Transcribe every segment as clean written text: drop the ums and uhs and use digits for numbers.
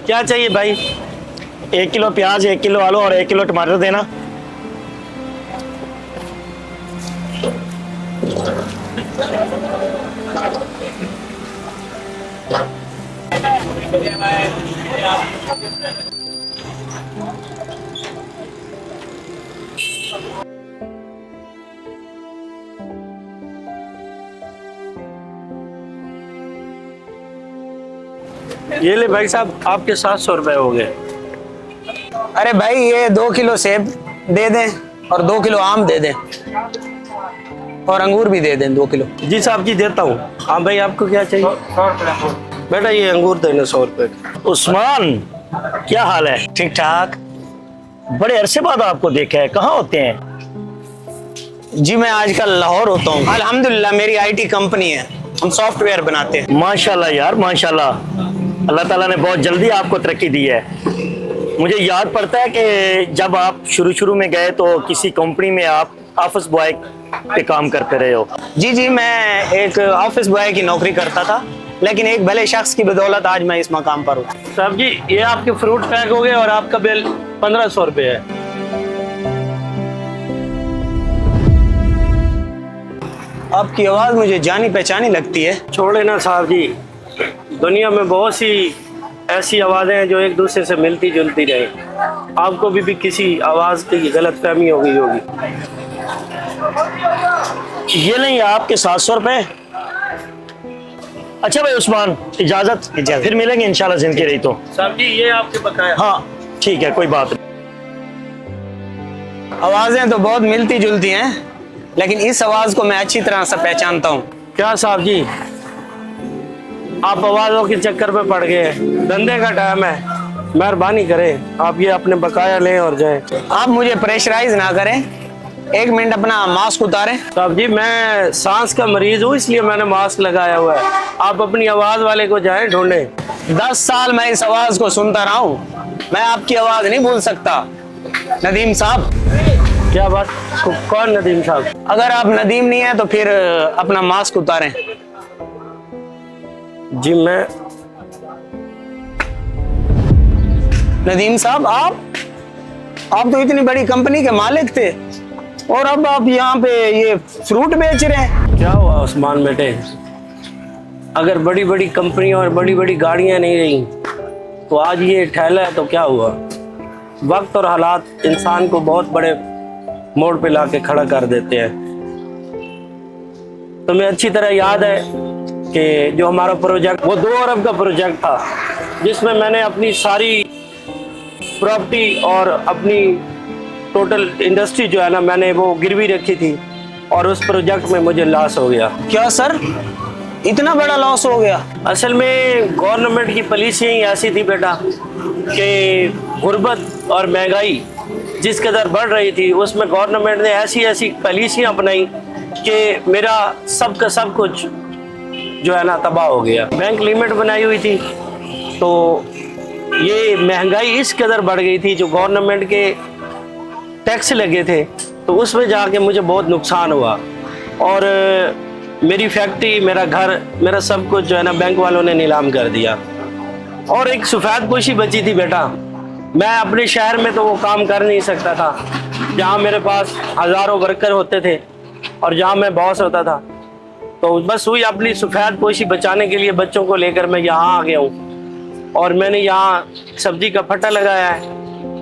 क्या चाहिए भाई? 1 किलो प्याज, 1 किलो आलू और 1 किलो टमाटर देना। ये ले भाई साहब, आपके 700 रुपए हो गए। अरे भाई ये 2 किलो सेब दे दें और 2 किलो आम दे दें और अंगूर भी दे दें 2 किलो। जी साहब जी देता हूँ। हाँ भाई आपको क्या चाहिए? 100 रुपये। बेटा ये अंगूर देना 100 रुपए। उस्मान, क्या हाल है? ठीक ठाक। बड़े अरसे बाद आपको देखा है, कहाँ होते हैं? जी मैं आजकल लाहौर होता हूँ। अल्हम्दुलिल्लाह मेरी आईटी कंपनी है, हम सॉफ्टवेयर बनाते हैं। माशाल्लाह यार माशाल्लाह, अल्लाह ताला ने बहुत जल्दी आपको तरक्की दी है। मुझे याद पड़ता है कि जब आप शुरू में गए तो किसी कंपनी में आप ऑफिस बॉय पे काम करते रहे हो। जी मैं एक ऑफिस बॉय की नौकरी करता था, लेकिन एक भले शख्स की बदौलत आज मैं इस मकाम पर हूँ। साहब जी ये आपके फ्रूट पैक हो गए और आपका बिल 1500 रुपये है। आपकी आवाज़ मुझे जानी पहचानी लगती है। छोड़े ना साहब जी, दुनिया में बहुत सी ऐसी आवाज़ें हैं जो एक दूसरे से मिलती जुलती रहे। आपको भी किसी आवाज़ की गलत फहमी हो गई होगी। ये नहीं आपके 700 रुपए। अच्छा भाई उस्मान, इजाजत, फिर मिलेंगे इंशाल्लाह जिंदगी रही तो। साहब जी ये आपके बकाया। हाँ ठीक है, कोई बात नहीं। आवाज़ें तो बहुत मिलती जुलती हैं, लेकिन इस आवाज़ को मैं अच्छी तरह से पहचानता हूँ। क्या साहब जी, आप आवाज़ों के चक्कर में पड़ गए हैं। धंधे का टाइम है, मेहरबानी करें आप ये अपने बकाया लें और जाएं। आप मुझे प्रेशराइज ना करें, 1 मिनट अपना मास्क उतारें। साहब जी मैं सांस का मरीज हूँ, इसलिए मैंने मास्क लगाया हुआ है। आप अपनी आवाज़ वाले को जाएं ढूंढें। 10 साल मैं इस आवाज़ को सुनता रहा हूँ, मैं आपकी आवाज़ नहीं भूल सकता। नदीम साहब। क्या बात? कौन नदीम साहब? अगर आप नदीम नहीं है तो फिर अपना मास्क उतारें। जी मैं नदीम साहब, आप तो इतनी बड़ी कंपनी के मालिक थे और अब आप यहाँ पे ये फ्रूट बेच रहे हैं। क्या हुआ उस्मान बेटे, अगर बड़ी बड़ी कंपनियां और बड़ी बड़ी गाड़ियां नहीं रही तो आज ये ठेला है तो क्या हुआ? वक्त और हालात इंसान को बहुत बड़े मोड़ पे लाके खड़ा कर देते हैं। तुम्हें अच्छी तरह याद है कि जो हमारा प्रोजेक्ट वो 2 अरब का प्रोजेक्ट था, जिसमें मैंने अपनी सारी प्रॉपर्टी और अपनी टोटल इंडस्ट्री जो है ना, मैंने वो गिरवी रखी थी और उस प्रोजेक्ट में मुझे लॉस हो गया। क्या सर, इतना बड़ा लॉस हो गया? असल में गवर्नमेंट की पॉलिसियाँ ही ऐसी थी बेटा कि गुर्बत और महंगाई जिस कदर बढ़ रही थी, उसमें गवर्नमेंट ने ऐसी पॉलिसियाँ अपनाई कि मेरा सब का सब कुछ जो है ना तबाह हो गया। बैंक लिमिट बनाई हुई थी, तो ये महंगाई इस कदर बढ़ गई थी, जो गवर्नमेंट के टैक्स लगे थे, तो उसमें जाके मुझे बहुत नुकसान हुआ और मेरी फैक्ट्री, मेरा घर, मेरा सब कुछ जो है ना बैंक वालों ने नीलाम कर दिया। और एक सफ़ेद पोशी बची थी बेटा, मैं अपने शहर में तो वो काम कर नहीं सकता था जहाँ मेरे पास हज़ारों वर्कर होते थे और जहाँ मैं बॉस होता था। तो बस हुई अपनी सफ़ेद पोशी बचाने के लिए बच्चों को लेकर मैं यहाँ आ गया हूँ और मैंने यहाँ सब्जी का फट्टा लगाया है,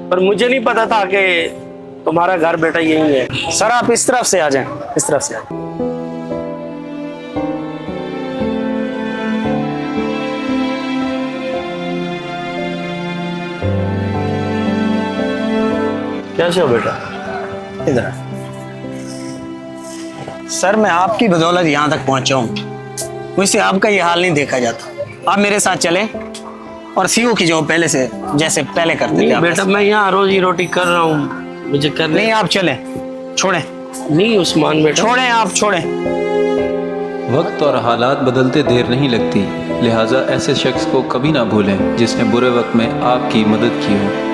पर मुझे नहीं पता था कि तुम्हारा घर बेटा यही है। सर आप इस तरफ से आ जाएं, इस तरफ से। कैसे हो बेटा? इधर। सर मैं आपकी बदौलत यहाँ तक पहुँचा हूँ, मुझसे आपका ये हाल नहीं देखा जाता। आप मेरे साथ चलें और सीओ की जॉब पहले से जैसे पहले करते थे। बेटा मैं यहाँ रोजी रोटी कर रहा हूँ, मुझे कर नहीं। आप चलें, छोड़ें। नहीं उस्मान बेटा, छोड़ें, आप छोड़ें। वक्त और हालात बदलते देर नहीं लगती, लिहाजा ऐसे शख्स को कभी ना भूलें जिसने बुरे वक्त में आपकी मदद की हो।